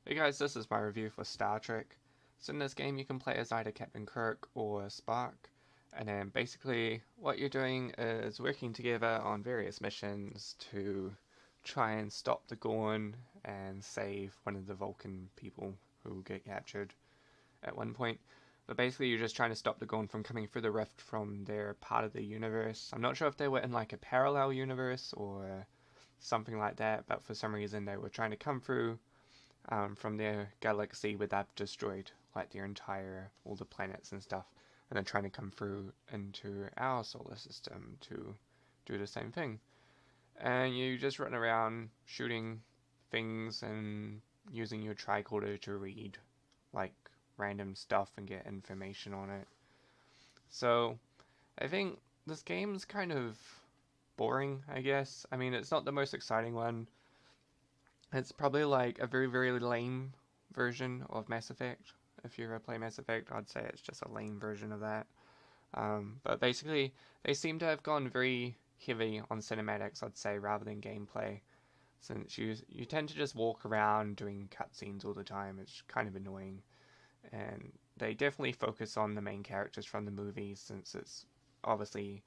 Hey guys, this is my review for Star Trek. So in this game you can play as either Captain Kirk or Spock, and then basically what you're doing is working together on various missions to try and stop the Gorn and save one of the Vulcan people who get captured at one point. But basically you're just trying to stop the Gorn from coming through the rift from their part of the universe. I'm not sure if they were in like a parallel universe or something like that, but for some reason they were trying to come through from their galaxy where they've destroyed like their entire all the planets and stuff, and then trying to come through into our solar system to do the same thing. And you just run around shooting things and using your tricorder to read like random stuff and get information on it. So I think this game's kind of boring, I guess. I mean, it's not the most exciting one. It's probably like a very, very lame version of Mass Effect. If you ever play Mass Effect, I'd say it's just a lame version of that. But basically, they seem to have gone very heavy on cinematics, I'd say, rather than gameplay. Since you tend to just walk around doing cutscenes all the time, it's kind of annoying. And they definitely focus on the main characters from the movies, since it's obviously,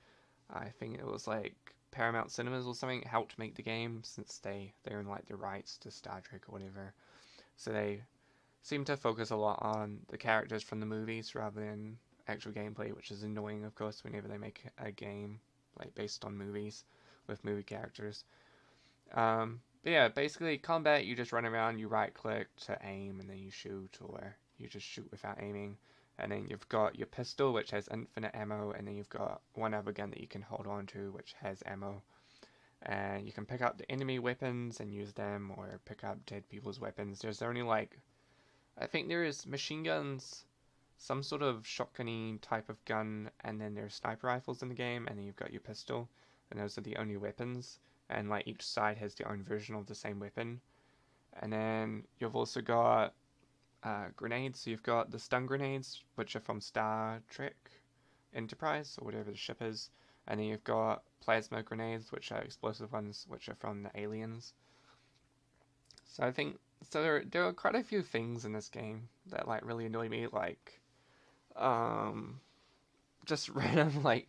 I think it was like Paramount Cinemas or something helped make the game, since they own like the rights to Star Trek or whatever. So they seem to focus a lot on the characters from the movies rather than actual gameplay, which is annoying, of course, whenever they make a game like based on movies with movie characters. But yeah, basically combat, you just run around, you right click to aim, and then you shoot, or you just shoot without aiming. And then you've got your pistol, which has infinite ammo, and then you've got one other gun that you can hold on to, which has ammo. And you can pick up the enemy weapons and use them, or pick up dead people's weapons. There's only like, I think there is machine guns, some sort of shotgunny type of gun, and then there's sniper rifles in the game, and then you've got your pistol, and those are the only weapons. And like each side has their own version of the same weapon. And then you've also got grenades. So you've got the stun grenades, which are from Star Trek Enterprise or whatever the ship is, and then you've got plasma grenades, which are explosive ones, which are from the aliens. So I think there are quite a few things in this game that like really annoy me, like um, just random like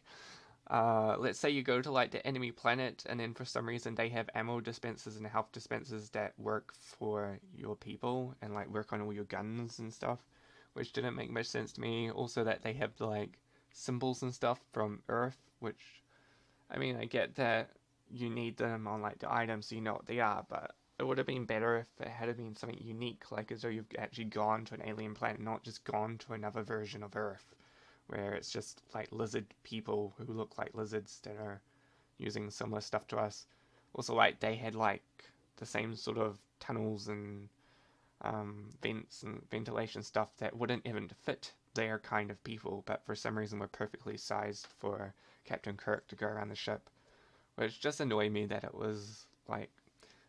let's say you go to like the enemy planet, and then for some reason they have ammo dispensers and health dispensers that work for your people and like work on all your guns and stuff, which didn't make much sense to me. Also, that they have like symbols and stuff from Earth, which I mean, I get that you need them on like the items so you know what they are, but it would have been better if it had been something unique, like as though you've actually gone to an alien planet, not just gone to another version of Earth, where it's just like lizard people who look like lizards that are using similar stuff to us. Also, like they had like the same sort of tunnels and vents and ventilation stuff that wouldn't even fit their kind of people, but for some reason were perfectly sized for Captain Kirk to go around the ship, which just annoyed me that it was like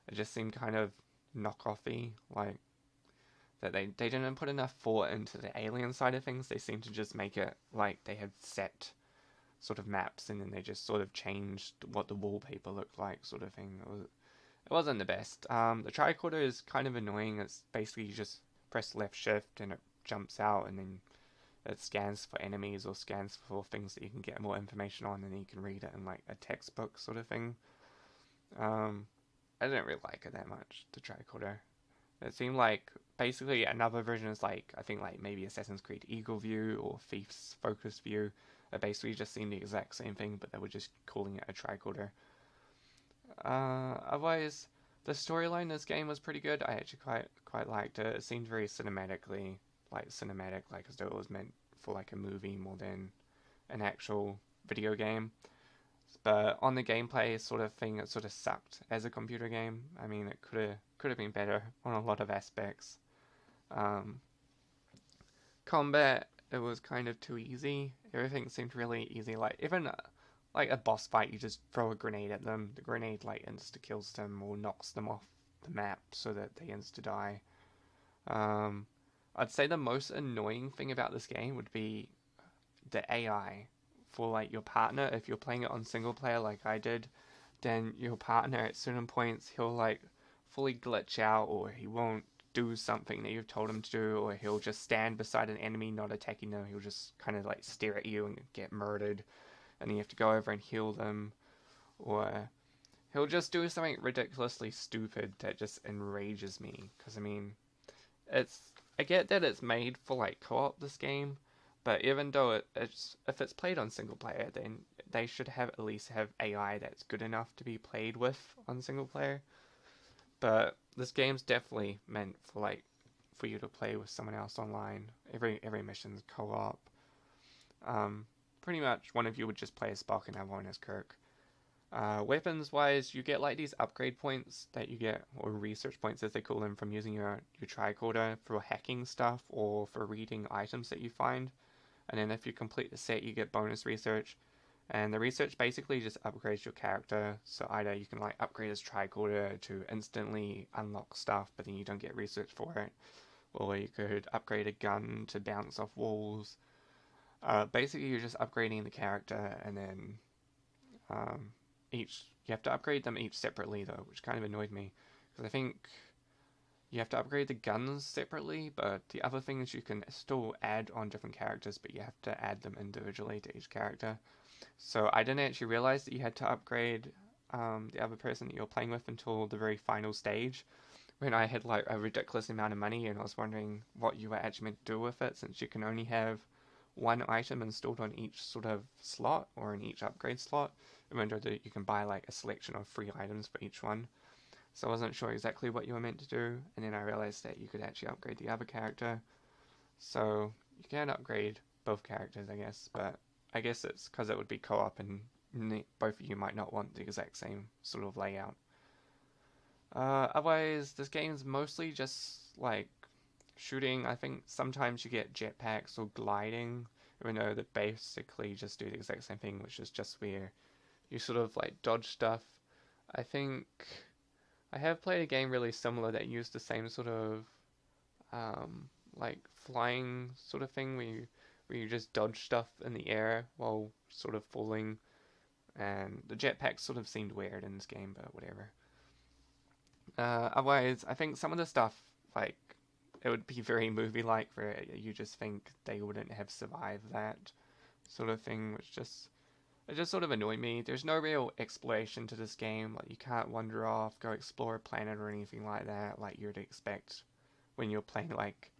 it just seemed kind of knockoffy, like that they didn't put enough thought into the alien side of things. They seemed to just make it like they had set sort of maps and then they just sort of changed what the wallpaper looked like, sort of thing. It wasn't the best. The tricorder is kind of annoying. It's basically you just press left shift and it jumps out, and then it scans for enemies or scans for things that you can get more information on, and then you can read it in like a textbook sort of thing. Um, I didn't really like it that much, the tricorder. It seemed like basically another version is like, I think like maybe Assassin's Creed Eagle View or Thief's Focus View. It basically just seemed the exact same thing, but they were just calling it a tricorder. Otherwise, the storyline in this game was pretty good. I actually quite liked it. It seemed very cinematic, like as though it was meant for like a movie more than an actual video game. But on the gameplay sort of thing, it sort of sucked as a computer game. I mean, it could have been better on a lot of aspects. Um, Combat, it was kind of too easy. Everything seemed really easy. Like even like a boss fight, you just throw a grenade at them. The grenade like insta kills them or knocks them off the map so that they insta die. Um, I'd say the most annoying thing about this game would be the AI for like your partner. If you're playing it on single player like I did, then your partner at certain points he'll like fully glitch out or he won't do something that you've told him to do, or he'll just stand beside an enemy not attacking them. He'll just kind of like stare at you and get murdered, and then you have to go over and heal them, or he'll just do something ridiculously stupid that just enrages me. Because I mean, I get that it's made for like co-op, this game, but even though if it's played on single player, then they should have at least have AI that's good enough to be played with on single player. But this game's definitely meant for like for you to play with someone else online. Every mission's co-op. Pretty much one of you would just play as Spock and have one as Kirk. Weapons wise, you get like these upgrade points that you get, or research points as they call them, from using your tricorder for hacking stuff or for reading items that you find. And then if you complete the set, you get bonus research. And the research basically just upgrades your character. So either you can like upgrade his tricorder to instantly unlock stuff, but then you don't get research for it. Or you could upgrade a gun to bounce off walls. Basically, you're just upgrading the character, and then you have to upgrade them each separately though, which kind of annoyed me, because I think you have to upgrade the guns separately, but the other things you can still add on different characters, but you have to add them individually to each character. So I didn't actually realize that you had to upgrade the other person that you're playing with until the very final stage, when I had like a ridiculous amount of money and I was wondering what you were actually meant to do with it, since you can only have one item installed on each sort of slot, or in each upgrade slot, even though you can buy like a selection of free items for each one. So I wasn't sure exactly what you were meant to do, and then I realized that you could actually upgrade the other character. So you can upgrade both characters, I guess, but I guess it's because it would be co-op and both of you might not want the exact same sort of layout. Otherwise, this game's mostly just like shooting. I think sometimes you get jetpacks or gliding, even though they basically just do the exact same thing, which is just where you sort of like dodge stuff. I think I have played a game really similar that used the same sort of like flying sort of thing, where you just dodge stuff in the air while sort of falling, and the jetpack sort of seemed weird in this game, but whatever. Otherwise, I think some of the stuff, like, it would be very movie-like, where you just think they wouldn't have survived that sort of thing, it just sort of annoyed me. There's no real exploration to this game. Like, you can't wander off, go explore a planet or anything like that, like you'd expect when you're playing, like,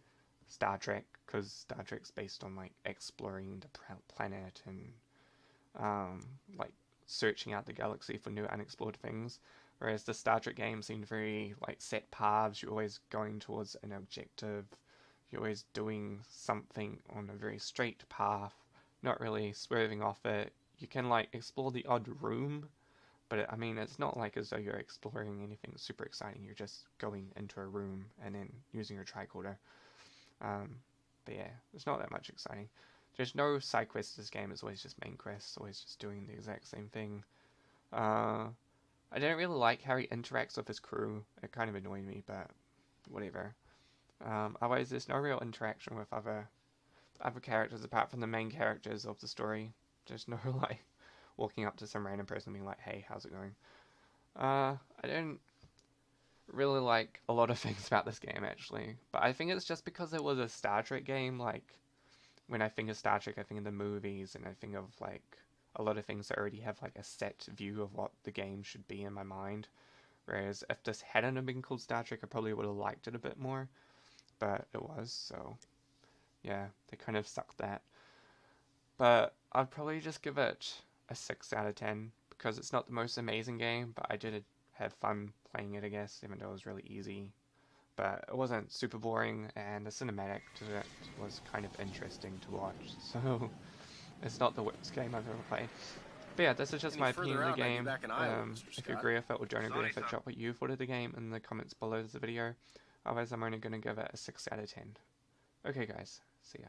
Star Trek, because Star Trek's based on, like, exploring the planet and, like, searching out the galaxy for new unexplored things. Whereas the Star Trek game seemed very, like, set paths. You're always going towards an objective. You're always doing something on a very straight path, not really swerving off it. You can, like, explore the odd room, but I mean, it's not like as though you're exploring anything super exciting. You're just going into a room and then using your tricorder. But yeah, it's not that much exciting. There's no side quests in this game. It's always just main quests, always just doing the exact same thing. I didn't really like how he interacts with his crew. It kind of annoyed me, but whatever. Otherwise, there's no real interaction with other characters apart from the main characters of the story. There's no like walking up to some random person and being like, "Hey, how's it going?" I didn't really like a lot of things about this game actually, but I think it's just because it was a Star Trek game. Like, when I think of Star Trek, I think of the movies, and I think of like a lot of things that already have like a set view of what the game should be in my mind. Whereas if this hadn't been called Star Trek, I probably would have liked it a bit more, but it was, so yeah, they kind of sucked that. But I'd probably just give it a 6 out of 10, because it's not the most amazing game, but I did have fun playing it, I guess, even though it was really easy. But it wasn't super boring, and the cinematic to it was kind of interesting to watch, so it's not the worst game I've ever played. But yeah, this is just my opinion of the game. If you agree with it or don't agree with it, drop what you thought of the game in the comments below the video. Otherwise, I'm only going to give it a 6 out of 10. Okay guys, see ya.